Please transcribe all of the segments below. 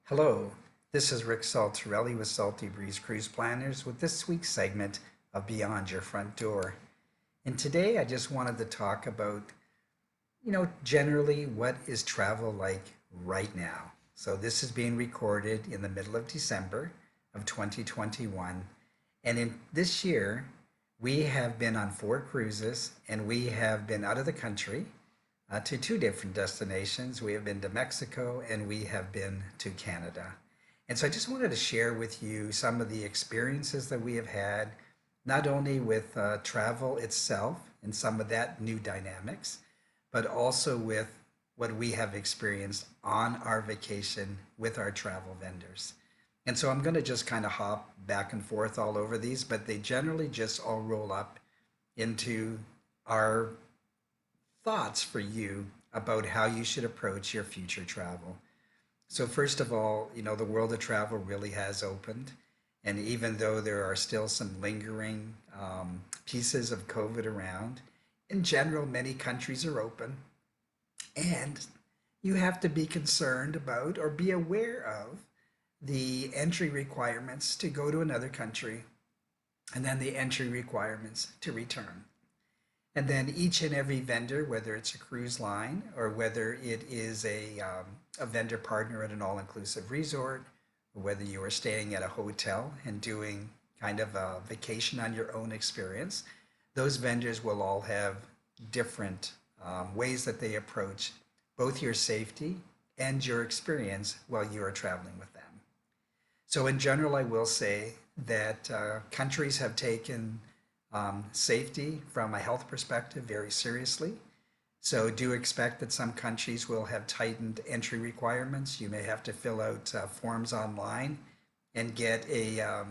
Hello, this is Rick Saltarelli with Salty Breeze Cruise Planners with this week's segment of Beyond Your Front Door. And today I just wanted to talk about, generally what is travel like right now. So this is being recorded in the middle of December of 2021. And in this year, we have been on 4 cruises and we have been out of the country to 2 different destinations. We have been to Mexico and we have been to Canada. And so I just wanted to share with you some of the experiences that we have had, not only with travel itself and some of that new dynamics, but also with what we have experienced on our vacation with our travel vendors. And so I'm going to just kind of hop back and forth all over these, but they generally just all roll up into our thoughts for you about how you should approach your future travel. So first of all, the world of travel really has opened. And even though there are still some lingering pieces of COVID around, in general, many countries are open. And you have to be concerned about or be aware of the entry requirements to go to another country and then the entry requirements to return. And then each and every vendor, whether it's a cruise line or whether it is a vendor partner at an all-inclusive resort, or whether you are staying at a hotel and doing kind of a vacation on your own experience, those vendors will all have different ways that they approach both your safety and your experience while you are traveling with them. So in general, I will say that countries have taken safety from a health perspective very seriously. So do expect that some countries will have tightened entry requirements. You may have to fill out forms online and get a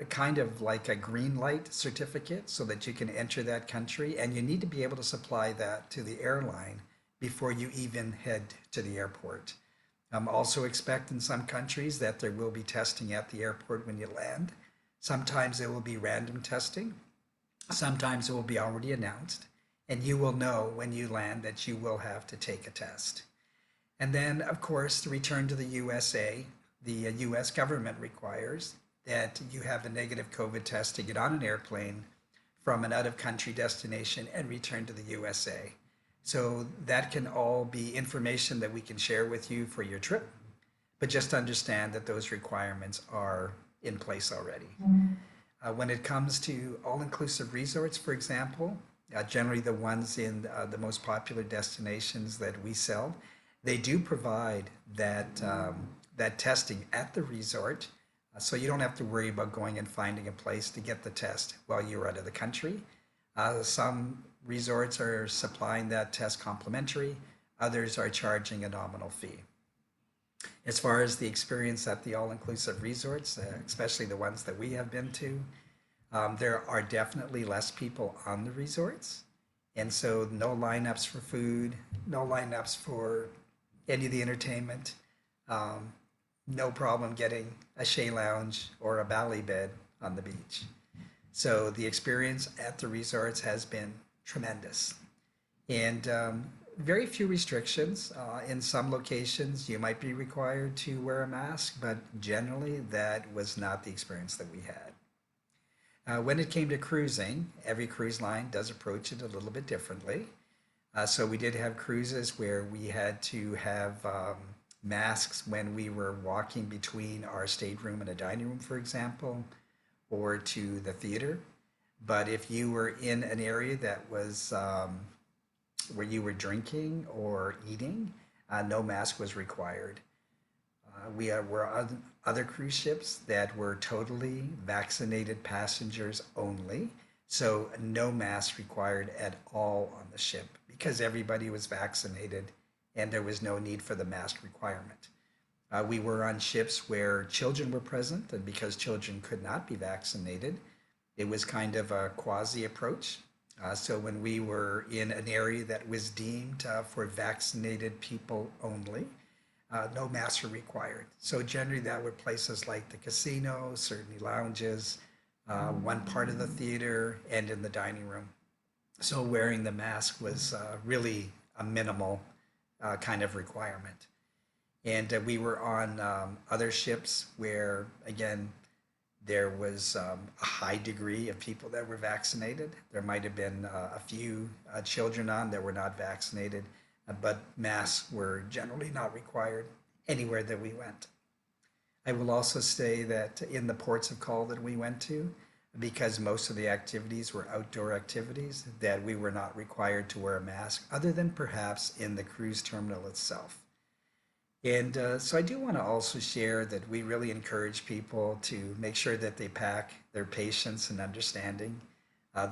kind of like a green light certificate so that you can enter that country. And you need to be able to supply that to the airline before you even head to the airport. Also expect in some countries that there will be testing at the airport when you land. Sometimes it will be random testing. Sometimes it will be already announced, and you will know when you land that you will have to take a test. And then, of course, to return to the USA, the US government requires that you have a negative COVID test to get on an airplane from an out-of-country destination and return to the USA. So that can all be information that we can share with you for your trip, but just understand that those requirements are in place already. When it comes to all-inclusive resorts, for example, generally the ones in the most popular destinations that we sell, they do provide that testing at the resort, so you don't have to worry about going and finding a place to get the test while you're out of the country. Some resorts are supplying that test complimentary, others are charging a nominal fee. As far as the experience at the all-inclusive resorts, especially the ones that we have been to, there are definitely less people on the resorts. And so no lineups for food, no lineups for any of the entertainment, no problem getting a Shea Lounge or a Bally bed on the beach. So the experience at the resorts has been tremendous. And very few restrictions. In some locations, you might be required to wear a mask, but generally that was not the experience that we had. When it came to cruising, every cruise line does approach it a little bit differently. So we did have cruises where we had to have masks when we were walking between our stateroom and a dining room, for example, or to the theater. But if you were in an area that was where you were drinking or eating, no mask was required. Were on other cruise ships that were totally vaccinated passengers only, so no mask required at all on the ship because everybody was vaccinated and there was no need for the mask requirement. We were on ships where children were present, and because children could not be vaccinated, it was kind of a quasi approach. So when we were in an area that was deemed for vaccinated people only, no masks were required. So generally that were places like the casino, certainly lounges, one part of the theater, and in the dining room. So wearing the mask was really a minimal kind of requirement. And we were on other ships where, again, there was a high degree of people that were vaccinated. There might have been a few children on that were not vaccinated, but masks were generally not required anywhere that we went. I will also say that in the ports of call that we went to, because most of the activities were outdoor activities, that we were not required to wear a mask, other than perhaps in the cruise terminal itself. And so I do want to also share that we really encourage people to make sure that they pack their patience and understanding.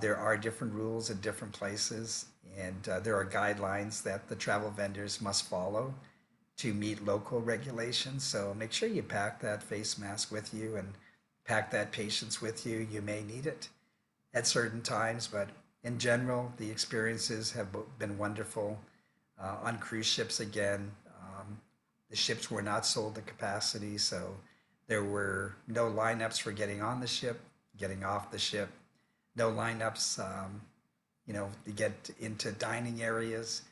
There are different rules in different places, and there are guidelines that the travel vendors must follow to meet local regulations. So make sure you pack that face mask with you and pack that patience with you. You may need it at certain times, but in general, the experiences have been wonderful. On cruise ships, again, the ships were not sold to capacity, so there were no lineups for getting on the ship, getting off the ship, no lineups, to get into dining areas,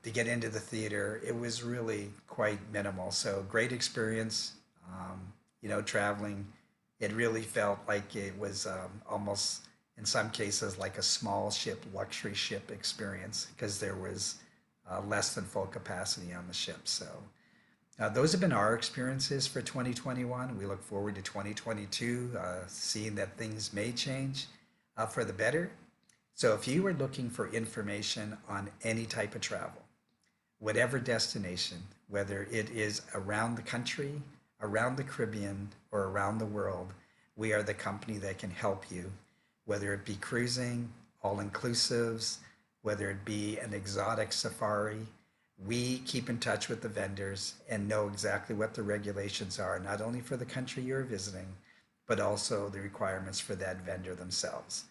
to get into the theater. It was really quite minimal. So great experience, traveling. It really felt like it was almost, in some cases, like a small ship, luxury ship experience because there was less than full capacity on the ship. So those have been our experiences for 2021. We look forward to 2022, seeing that things may change for the better. So if you are looking for information on any type of travel, whatever destination, whether it is around the country, around the Caribbean, or around the world, we are the company that can help you, whether it be cruising, all inclusives, whether it be an exotic safari. We keep in touch with the vendors and know exactly what the regulations are, not only for the country you're visiting, but also the requirements for that vendor themselves.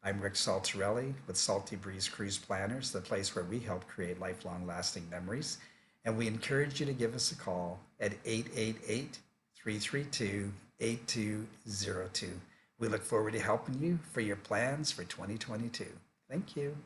I'm Rick Saltarelli with Salty Breeze Cruise Planners, the place where we help create lifelong lasting memories. And we encourage you to give us a call at 888-332-8202. We look forward to helping you for your plans for 2022. Thank you.